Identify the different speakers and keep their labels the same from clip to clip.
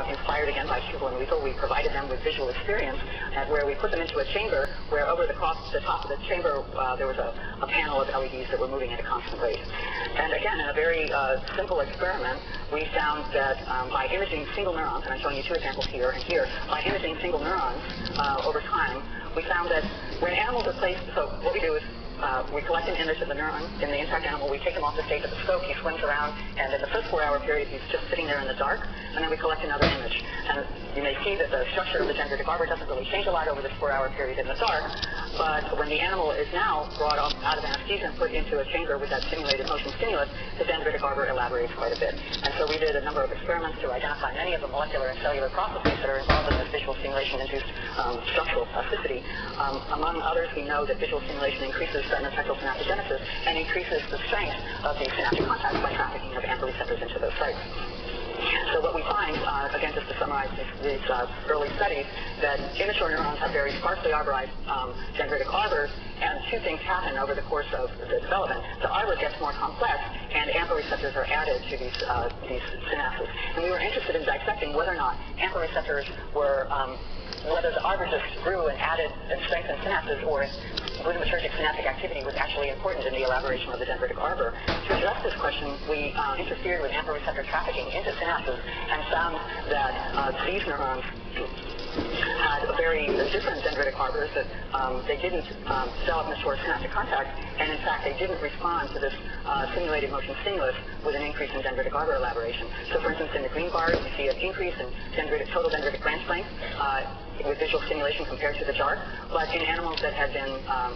Speaker 1: inspired again by Struble and Liesel, we provided them with visual experience where we put them into a chamber where over the top of the chamber there was a panel of LEDs that were moving at a constant rate. And again, in a very simple experiment, we found that by imaging single neurons, and I'm showing you two examples here and here, by imaging single neurons over time, we found that when animals are placed, so what we do is we collect an image of the neuron in the intact animal. We take him off the stage of the scope. He swims around, and in the first 4-hour period, he's just sitting there in the dark. And then we collect another image. And you may see that the structure of the dendritic arbor doesn't really change a lot over this 4-hour period in the dark. But when the animal is now brought out of anesthesia and put into a chamber with that simulated motion stimulus, the dendritic arbor elaborates quite a bit. And so we did a number of experiments to identify many of the molecular and cellular processes that are involved in this visual stimulation-induced structural plasticity. Among others, we know that visual stimulation increases central synaptogenesis and increases the strength of the synaptic contacts by trafficking of AMPA receptors into those sites. So what we find, again, just to summarize these early studies, that immature neurons have very sparsely arborized dendritic arbors, and two things happen over the course of the development. The arbor gets more complex, and AMPA receptors are added to these synapses. And we were interested in dissecting whether or not AMPA receptors were whether the arbor just grew and added and strengthened synapses, or if glutamatergic synaptic activity was actually important in the elaboration of the dendritic arbor. To address this question, we interfered with AMPA receptor trafficking into synapses and found that these neurons had a very different dendritic arbors, that they didn't develop mature synaptic contact, and in fact they didn't respond to this simulated motion stimulus with an increase in dendritic arbor elaboration. So for instance, in the green bars, you see an increase in total dendritic branch length with visual stimulation compared to the dark, but in animals that had been,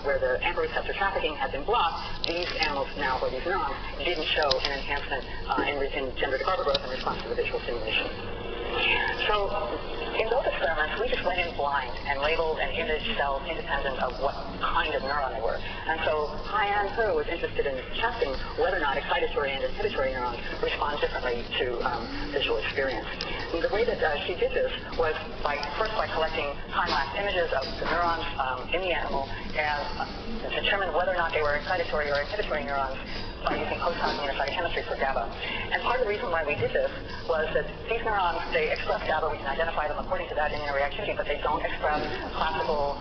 Speaker 1: where the AMPA receptor trafficking had been blocked, these animals now, or these neurons, didn't show an enhancement in dendritic arbor growth in response to the visual stimulation. So in those experiments, we just went in blind and labeled and imaged cells independent of what kind of neuron they were. And so Haiyan He was interested in testing whether or not excitatory and inhibitory neurons respond differently to visual experience. And the way that she did this was first by collecting time-lapse images of the neurons in the animal and determine whether or not they were excitatory or inhibitory neurons by using post-hoc immunocytochemistry for GABA. And part of the reason why we did this was that these neurons, they express GABA. We can identify them according to that immunoreactivity, but they don't express classical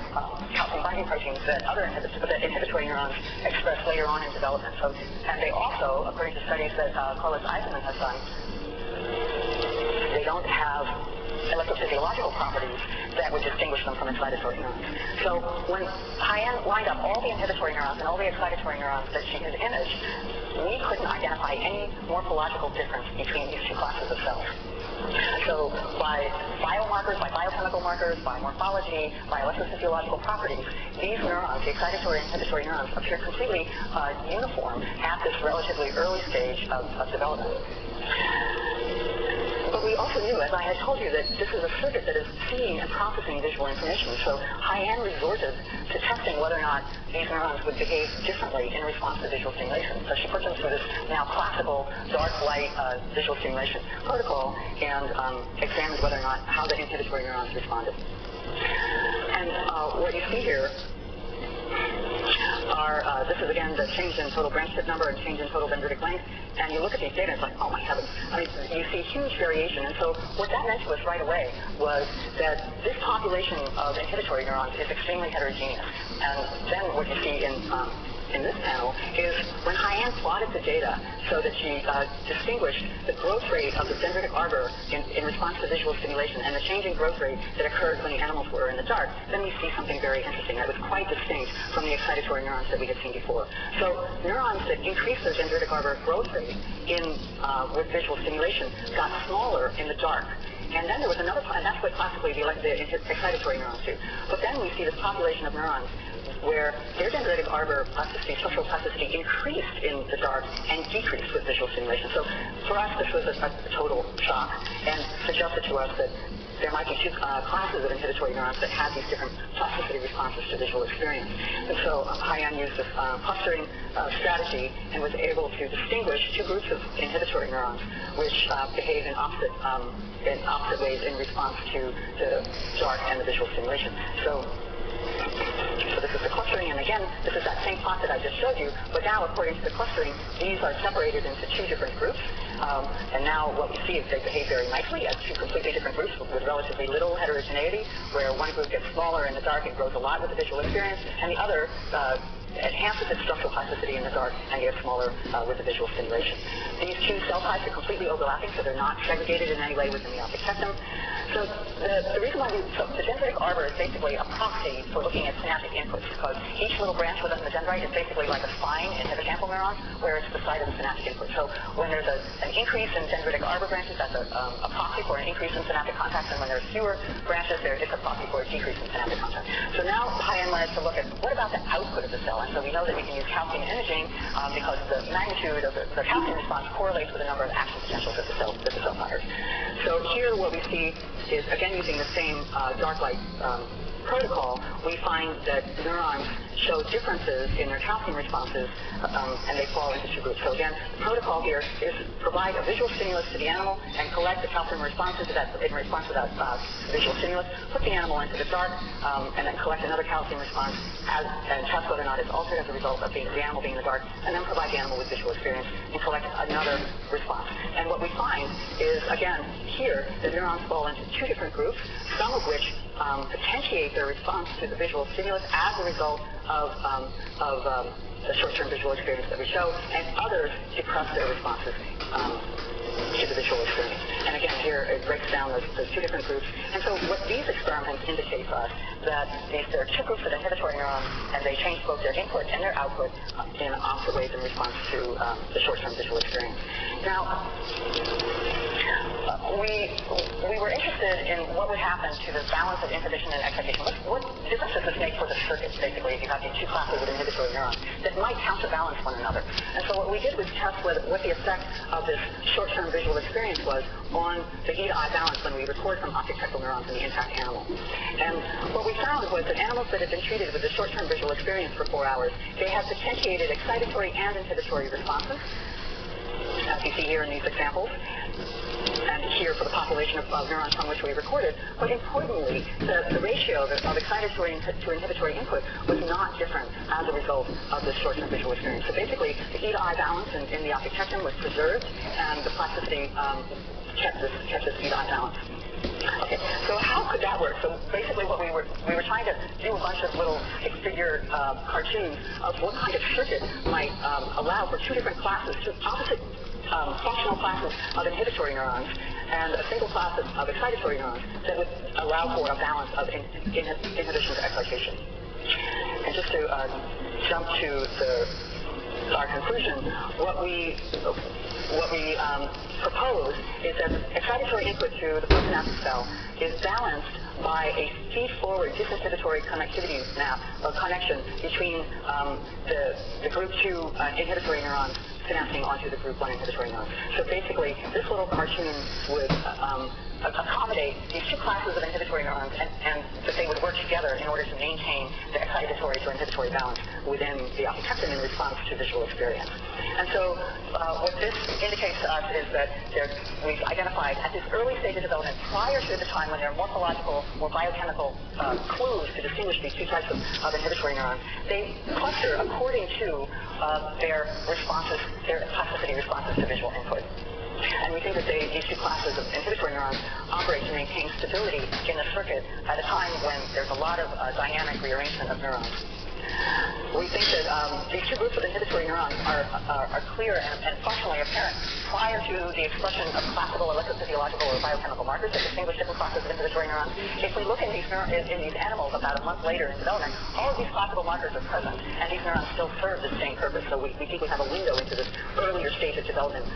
Speaker 1: calcium binding proteins that inhibitory neurons express later on in development. So, and they also, according to studies that Carlos Eisenman has done, they don't have electrophysiological properties that would distinguish them from excitatory neurons. So when Haiyan lined up all the inhibitory neurons and all the excitatory neurons that she had imaged, we couldn't identify any morphological difference between these two classes of cells. So by biomarkers, by biochemical markers, by morphology, by electrophysiological properties, these neurons, the excitatory and inhibitory neurons, appear completely uniform at this relatively early stage of development. But we also knew, as I had told you, that this is a circuit that is seeing and processing visual information. So Haiyan resorted to testing whether or not these neurons would behave differently in response to visual stimulation. So she put them through this now classical dark light visual stimulation protocol and examined whether or not how the inhibitory neurons responded. And what you see here are, this is again the change in total branch tip number and change in total dendritic length, and you look at these data and it's like, oh my heavens, I mean, you see huge variation. And so what that meant to us right away was that this population of inhibitory neurons is extremely heterogeneous. And then what you see in this panel is when Haiyan plotted the data so that she distinguished the growth rate of the dendritic arbor in response to visual stimulation and the change in growth rate that occurred when the animals were in the dark, then we see something very interesting that was quite distinct from the excitatory neurons that we had seen before. So neurons that increased their dendritic arbor growth rate with visual stimulation got smaller in the dark. And then there was another, and that's what classically the excitatory neurons do. But then we see this population of neurons where their dendritic arbor plasticity, structural plasticity, increased in the dark and decreased with visual stimulation. So for us, this was a total shock and suggested to us that there might be two classes of inhibitory neurons that had these different plasticity responses to visual experience. And so Haiyan used this clustering strategy and was able to distinguish two groups of inhibitory neurons which behave in opposite ways in response to the dark and the visual stimulation. So So this is the clustering, and again, this is that same plot that I just showed you, but now according to the clustering, these are separated into two different groups, and now what we see is they behave very nicely as two completely different groups with relatively little heterogeneity, where one group gets smaller in the dark and grows a lot with the visual experience, and the other enhances its structural plasticity in the dark and gets smaller with the visual stimulation. These two cell types are completely overlapping, so they're not segregated in any way within the optic septum. So the reason why the dendritic arbor is basically a proxy for looking at synaptic inputs, because each little branch within the dendrite is basically like a spine in hippocampal neurons, where it's the site of the synaptic input. So when there's an increase in dendritic arbor branches, that's a proxy for an increase in synaptic contacts, and when there's fewer branches, it's a proxy for a decrease in synaptic contacts. So now Haiyan wanted to look at what about the output of the cell, and so we know that we can use calcium imaging because the magnitude of the calcium response correlates with the number of action potentials that the cell fires. So here what we see is, again, using the same dark light protocol, we find that neurons show differences in their calcium responses, and they fall into two groups. So again, the protocol here is provide a visual stimulus to the animal and collect the calcium responses in response to that visual stimulus, put the animal into the dark, and then collect another calcium response and test whether or not it's altered as a result of the animal being in the dark, and then provide the animal with visual experience and collect another response. And what we find is, again, here, the neurons fall into two different groups, some of which potentiate their response to the visual stimulus as a result of the short-term visual experience that we show, and others depress their responses to the visual experience. And again, here it breaks down those two different groups. And so what these experiments indicate for us that there are two groups of inhibitory neurons, and they change both their input and their output in opposite ways in response to the short-term visual experience. Now, we were interested in what would happen to the balance of inhibition and excitation. What difference does this make for the circuit, basically, if you have these two classes of inhibitory neurons that might counterbalance one another? And so what we did was test what the effect of this short-term visual experience was on the E-to-I balance when we record from optic tectal neurons in the intact animal. And what we found was that animals that had been treated with the short-term visual experience for 4 hours, they had potentiated excitatory and inhibitory responses, as you see here in these examples, and here for the population of neurons from which we recorded. But importantly, the ratio of excitatory to inhibitory input was not different as a result of this short-term visual experience. So basically, the E-to-I balance in the optic septum was preserved, and the plasticity kept this E-to-I balance. Okay, so how could that work? So basically what we were trying to do a bunch of little six-figure cartoons of what kind of circuit might allow for two different classes, two opposite functional classes of inhibitory neurons and a single class of excitatory neurons that would allow for a balance of inhibition to excitation. And just to jump to our conclusion, what we propose is that excitatory input to the postsynaptic cell is balanced by a feed-forward disinhibitory connectivity map or connection between the group 2 inhibitory neurons synapsing onto the group 1 inhibitory neuron. So basically, this little cartoon would accommodate these two classes of inhibitory neurons, and that they would work together in order to maintain the excitatory to inhibitory balance within the optic septum in response to visual experience. And so what this indicates to us is that we've identified at this early stage of development, prior to the time when there are morphological or biochemical clues to distinguish these two types of inhibitory neurons, they cluster according to their responses, their plasticity responses to visual input. And we think that these two classes of inhibitory neurons operate to maintain stability in the circuit at a time when there's a lot of dynamic rearrangement of neurons. We think that these two groups of inhibitory neurons are clear and functionally apparent prior to the expression of classical electrophysiological or biochemical markers that distinguish different classes of inhibitory neurons. If we look in these animals about a month later in development, all of these classical markers are present, and these neurons still serve the same purpose. So we think we have a window into this earlier stage of development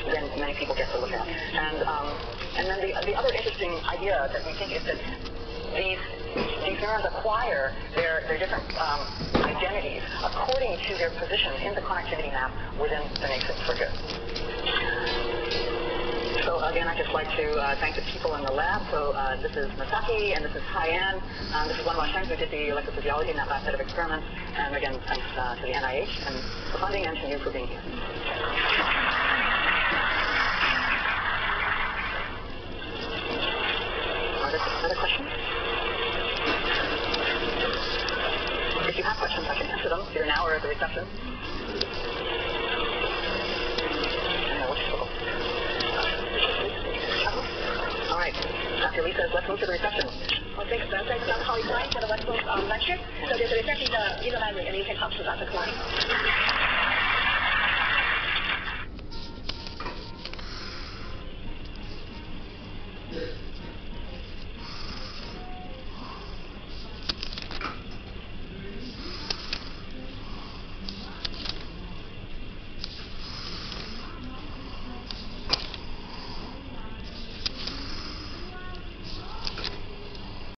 Speaker 1: than many people get to look at. And then the other interesting idea that we think is that these neurons acquire their different identities according to their position in the connectivity map within the nascent circuit. So again, I'd just like to thank the people in the lab. So this is Masaki, and this is Haiyan. This is one of my friends who did the electrophysiology in that last set of experiments. And again, thanks to the NIH and for funding, and to you for being here. Are there other questions? questions, I can answer them either now or at the reception. All right. Dr. Lee says, let's move to the reception.
Speaker 2: Well, thanks, Dr. Holly Klein for the West Coast lecture. So there's a reception in the library, and you can talk to Dr. Klein.